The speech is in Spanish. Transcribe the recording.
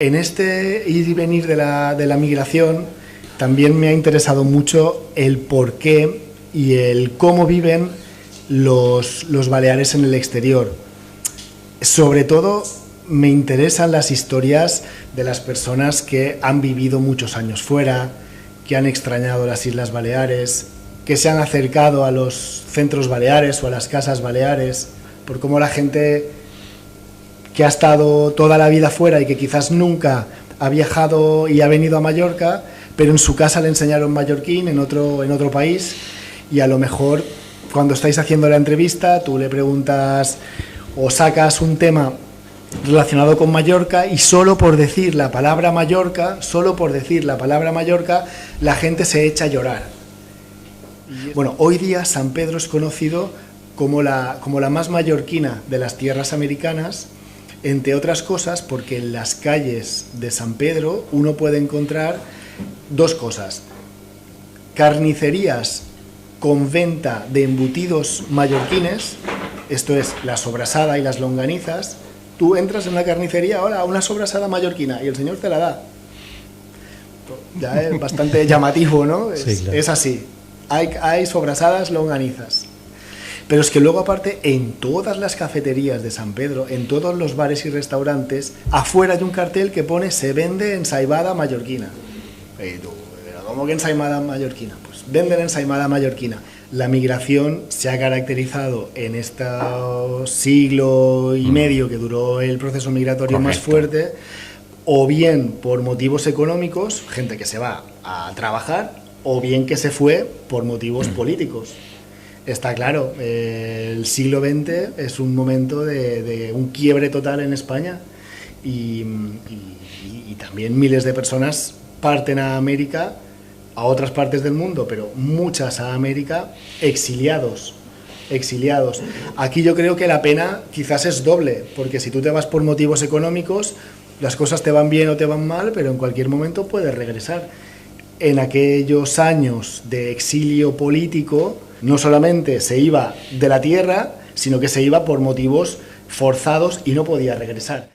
En este ir y venir de la migración también me ha interesado mucho el por qué y el cómo viven los baleares en el exterior. Sobre todo me interesan las historias de las personas que han vivido muchos años fuera, que han extrañado las Islas Baleares, que se han acercado a los centros baleares o a las casas baleares, por cómo la gente que ha estado toda la vida fuera y que quizás nunca ha viajado y ha venido a Mallorca, pero en su casa le enseñaron mallorquín en otro país, y a lo mejor cuando estáis haciendo la entrevista tú le preguntas o sacas un tema relacionado con Mallorca y solo por decir la palabra Mallorca, la gente se echa a llorar. Bueno, hoy día San Pedro es conocido como la más mallorquina de las tierras americanas, entre otras cosas porque en las calles de San Pedro uno puede encontrar dos cosas: carnicerías con venta de embutidos mallorquines, esto es, la sobrasada y las longanizas. Tú entras en una carnicería, hola, una sobrasada mallorquina, y el señor te la da. Ya es bastante llamativo, ¿no? Sí, claro. Es así. Hay sobrasadas, longanizas. Pero es que luego, aparte, en todas las cafeterías de San Pedro, en todos los bares y restaurantes, afuera hay un cartel que pone "se vende ensaimada mallorquina". Y tú, ¿cómo que ensaimada mallorquina? Pues venden ensaimada mallorquina. La migración se ha caracterizado en este siglo y medio que duró el proceso migratorio más fuerte, o bien por motivos económicos, gente que se va a trabajar, o bien que se fue por motivos políticos. Está claro, el siglo XX es un momento de un quiebre total en España, y también miles de personas parten a América, a otras partes del mundo, pero muchas a América, exiliados. Aquí yo creo que la pena quizás es doble, porque si tú te vas por motivos económicos, las cosas te van bien o te van mal, pero en cualquier momento puedes regresar. En aquellos años de exilio político, no solamente se iba de la tierra, sino que se iba por motivos forzados y no podía regresar.